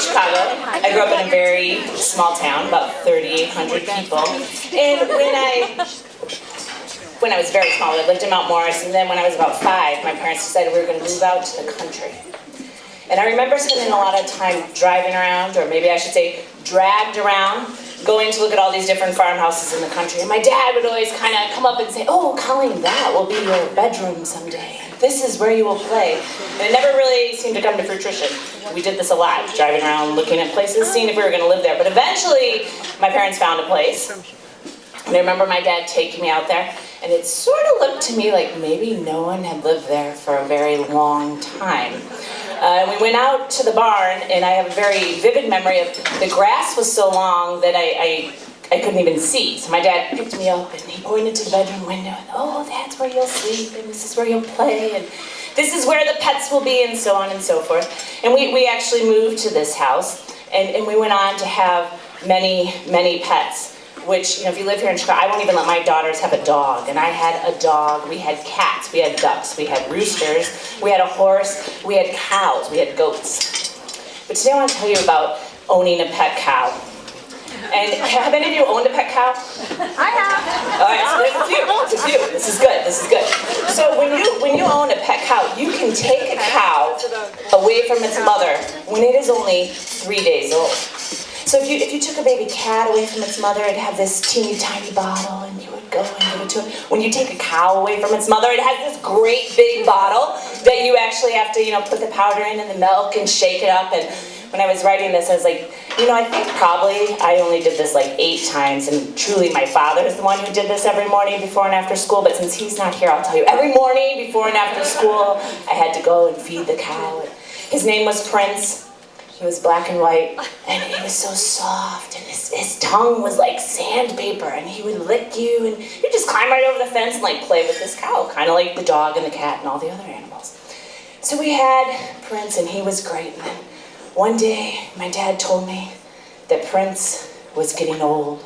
Chicago. I grew up in a very small town, about 3,800 people. And when I was very small, I lived in Mount Morris, and then when I was about 5, my parents decided we were going to move out to the country. And I remember spending a lot of time driving around, or maybe I should say dragged around, going to look at all these different farmhouses in the country. And my dad would always kind of come up and say, "Oh, Colleen, that will be your bedroom someday. This is where you will play." And it never really seemed to come to fruition. We did this a lot, driving around, looking at places, seeing if we were going to live there. But eventually, my parents found a place. And I remember my dad taking me out there, and it sort of looked to me like maybe no one had lived there for a very long time. We went out to the barn, and I have a very vivid memory of the grass was so long that I couldn't even see. So my dad picked me up, and he pointed to the bedroom window, and "Oh, that's where you'll sleep, and this is where you'll play, and this is where the pets will be," and so on and so forth. And we actually moved to this house, and we went on to have many, many pets. Which, you know, if you live here in Chicago, I won't even let my daughters have a dog. And I had a dog, we had cats, we had ducks, we had roosters, we had a horse, we had cows, we had goats. But today I want to tell you about owning a pet cow. And have any of you owned a pet cow? I have. All right, so there's a few. This is good, this is good. So when you own a pet cow, you can take a cow away from its mother when it is only 3 days old. So if you took a baby cat away from its mother, it'd have this teeny tiny bottle, and you would go and give it to it. When you take a cow away from its mother, it has this great big bottle that you actually have to, you know, put the powder in and the milk and shake it up. And when I was writing this, I was like, you know, I think probably I only did this like 8 times, and truly my father is the one who did this every morning before and after school. But since he's not here, I'll tell you, every morning before and after school, I had to go and feed the cow. His name was Prince. He was black and white, and he was so soft, and his tongue was like sandpaper, and he would lick you, and you'd just climb right over the fence and like play with this cow, kind of like the dog and the cat and all the other animals. So we had Prince, and he was great. And then one day, my dad told me that Prince was getting old,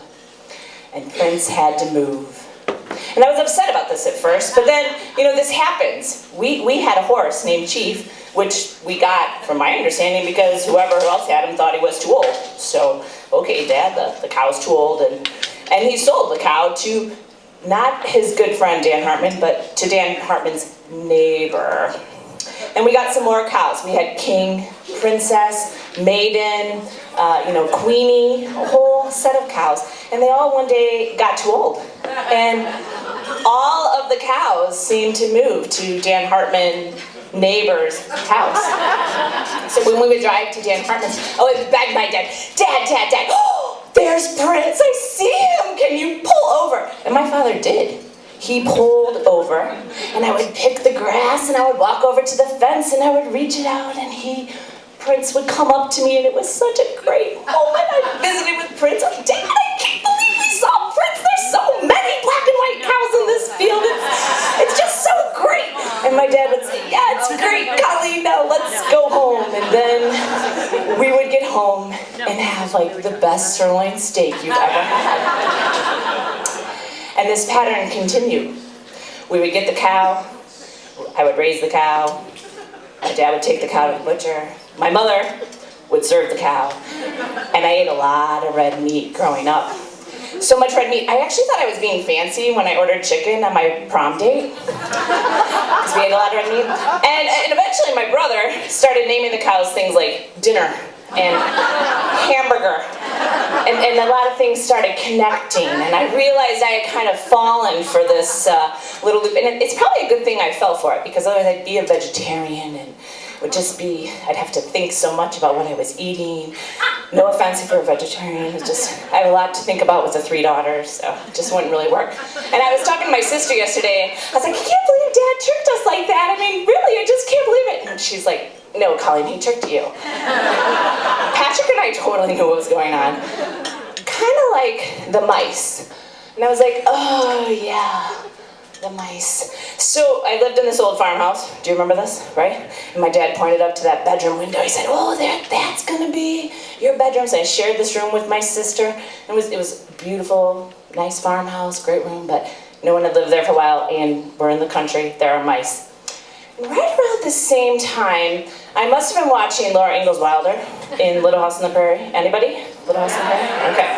and Prince had to move. And I was upset about this at first, but then, you know, this happens. We had a horse named Chief, which we got, from my understanding, because whoever else had him thought he was too old. So, okay, Dad, the cow's too old, and he sold the cow to not his good friend Dan Hartman, but to Dan Hartman's neighbor. And we got some more cows. We had King, Princess, Maiden, Queenie, a whole set of cows. And they all one day got too old. And all of the cows seemed to move to Dan Hartman neighbor's house. So when we would drive to Dan Hartman's, I would beg my dad, Dad, oh, there's Prince, I see him, can you pull over? And my father did. He pulled over, and I would pick the grass, and I would walk over to the fence, and I would reach it out, and Prince would come up to me, and it was such a great moment. I visited with Prince. Oh, Dad, I can't believe we saw Prince. There's so many black and white cows in this field. It's just so great. And my dad would say, "Yeah, it's great, Colleen. Now let's go home." And then we would get home and have like the best sirloin steak you've ever had. And this pattern continued. We would get the cow. I would raise the cow. My dad would take the cow to the butcher. My mother would serve the cow. And I ate a lot of red meat growing up. So much red meat. I actually thought I was being fancy when I ordered chicken on my prom date. Because we ate a lot of red meat. And eventually my brother started naming the cows things like dinner and hamburger. And a lot of things started connecting. And I realized I had kind of fallen for this little loop. And it's probably a good thing I fell for it, because otherwise I'd be a vegetarian and would just be, I'd have to think so much about what I was eating. No offense if you're a vegetarian, it's just, I have a lot to think about with the 3 daughters, so it just wouldn't really work. And I was talking to my sister yesterday, I was like, I can't believe Dad tricked us like that. I mean, really, I just can't believe it. And she's like, no, Colleen, he tricked you. Patrick and I totally knew what was going on. Kind of like the mice. And I was like, oh yeah, the mice. So I lived in this old farmhouse. Do you remember this, right? And my dad pointed up to that bedroom window. He said, oh, that's gonna be your bedroom. So I shared this room with my sister. It was beautiful, nice farmhouse, great room, but no one had lived there for a while, and we're in the country, there are mice. Right around the same time, I must have been watching Laura Ingalls Wilder in Little House on the Prairie. Anybody? Little House on the Prairie? Okay.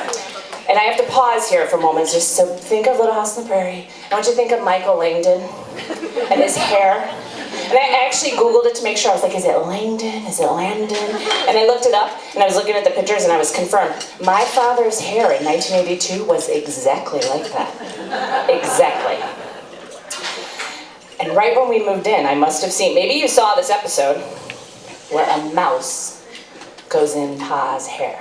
And I have to pause here for a moment just to think of Little House on the Prairie. I want you to think of Michael Langdon and his hair. And I actually Googled it to make sure. I was like, is it Langdon? Is it Landon? And I looked it up, and I was looking at the pictures, and I was confirmed. My father's hair in 1982 was exactly like that. Exactly. And right when we moved in, I must have seen, maybe you saw this episode, where a mouse goes in Pa's hair.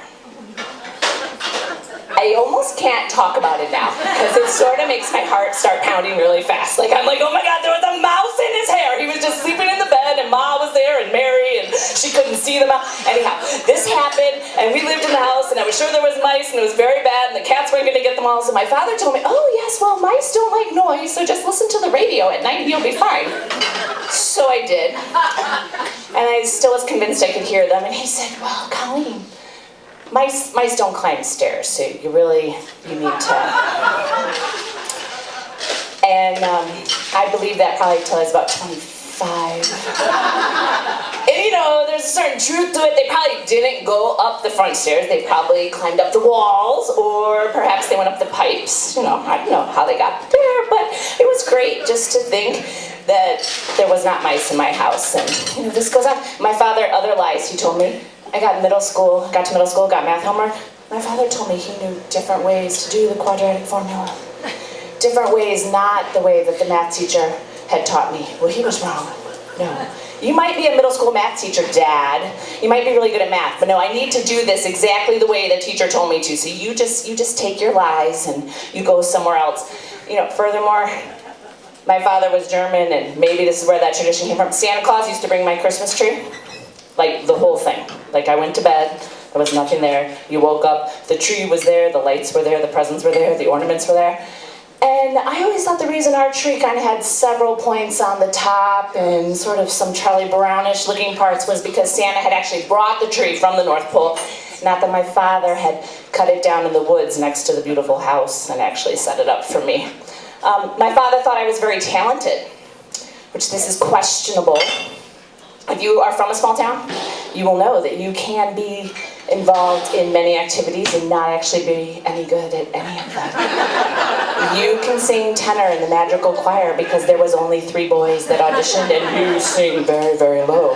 I almost can't talk about it now, because it sort of makes my heart start pounding really fast. Like, I'm like, oh my God, there was a mouse in his hair. He was just sleeping in the bed, and Ma was there, and Mary, and she couldn't see the mouse. Anyhow, this happened, and we lived in the house, and I was sure there was mice, and it was very bad, and the cats weren't going to get them all. So my father told me, oh yes, well, mice don't like noise, so just listen to the radio at night, and you'll be fine. So I did, and I still was convinced I could hear them, and he said, well, Colleen, mice don't climb stairs, so you need to. And I believed that probably until I was about 25. And you know, there's a certain truth to it. They probably didn't go up the front stairs. They probably climbed up the walls, or perhaps they went up the pipes. You know, I don't know how they got there, but it was great just to think that there was not mice in my house. And you know, this goes on. My father, other lies he told me. I got to middle school, got math homework. My father told me he knew different ways to do the quadratic formula. Different ways, not the way that the math teacher had taught me. Well, he was wrong. No. You might be a middle school math teacher, Dad. You might be really good at math, but no, I need to do this exactly the way the teacher told me to. So you just take your lies and you go somewhere else. You know, furthermore, my father was German, and maybe this is where that tradition came from. Santa Claus used to bring my Christmas tree. Like, the whole thing. Like, I went to bed, there was nothing there. You woke up, the tree was there, the lights were there, the presents were there, the ornaments were there. And I always thought the reason our tree kind of had several points on the top and sort of some Charlie Brownish looking parts was because Santa had actually brought the tree from the North Pole. Not that my father had cut it down in the woods next to the beautiful house and actually set it up for me. My father thought I was very talented, which this is questionable. If you are from a small town, you will know that you can be involved in many activities and not actually be any good at any of them. You can sing tenor in the magical choir because there was only 3 boys that auditioned and you sing very, very low.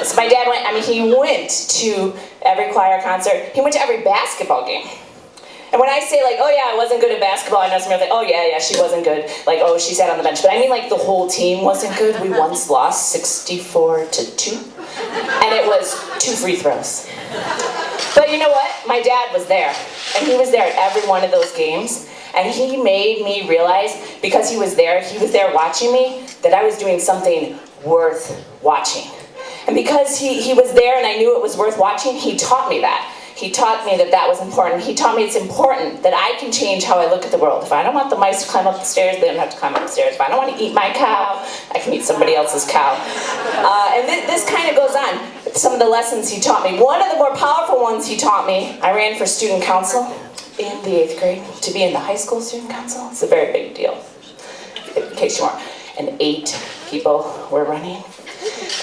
So my dad he went to every choir concert. He went to every basketball game. And when I say like, oh yeah, I wasn't good at basketball, I know some people think, oh yeah, she wasn't good. Like, oh, she sat on the bench. But I mean like the whole team wasn't good. We once lost 64-2. And it was 2 free throws. But you know what? My dad was there. And he was there at every one of those games. And he made me realize, because he was there watching me, that I was doing something worth watching. And because he was there and I knew it was worth watching, he taught me that. He taught me that that was important. He taught me it's important that I can change how I look at the world. If I don't want the mice to climb up the stairs, they don't have to climb up the stairs. If I don't want to eat my cow, I can eat somebody else's cow. And this kind of goes on. Some of the lessons he taught me. One of the more powerful ones he taught me, I ran for student council in the 8th grade. To be in the high school student council, it's a very big deal, in case you weren't. And 8 people were running,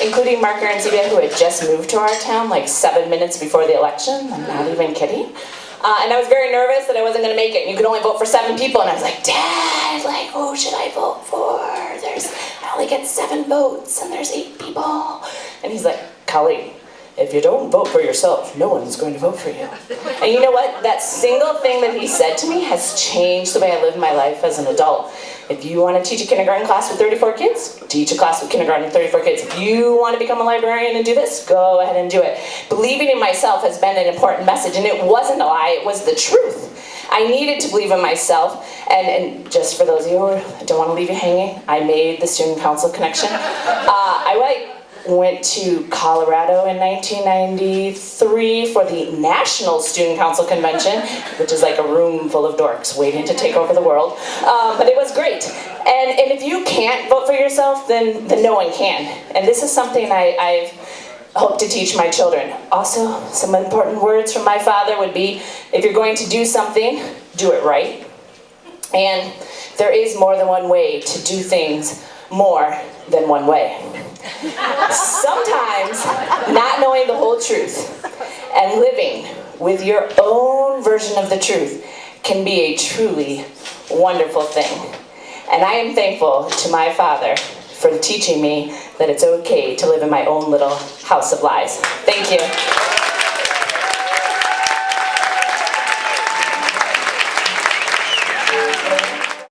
including Mark and Zebia, who had just moved to our town like 7 minutes before the election. I'm not even kidding. And I was very nervous that I wasn't going to make it. And you could only vote for 7 people. And I was like, Dad, like, who should I vote for? I only get 7 votes, and there's 8 people. And he's like, Colleen, if you don't vote for yourself, no one's going to vote for you. And you know what? That single thing that he said to me has changed the way I live my life as an adult. If you want to teach a kindergarten class with 34 kids, teach a class with kindergarten with 34 kids. If you want to become a librarian and do this, go ahead and do it. Believing in myself has been an important message, and it wasn't a lie, it was the truth. I needed to believe in myself, and just for those of you who don't want to leave you hanging, I made the student council connection. I went to Colorado in 1993 for the National Student Council Convention, which is like a room full of dorks waiting to take over the world. But it was great. And if you can't vote for yourself, then no one can. And this is something I've hoped to teach my children. Also, some important words from my father would be, if you're going to do something, do it right. And there is more than one way to do things more than one way. Sometimes not knowing the whole truth and living with your own version of the truth can be a truly wonderful thing. And I am thankful to my Father for teaching me that it's okay to live in my own little house of lies. Thank you.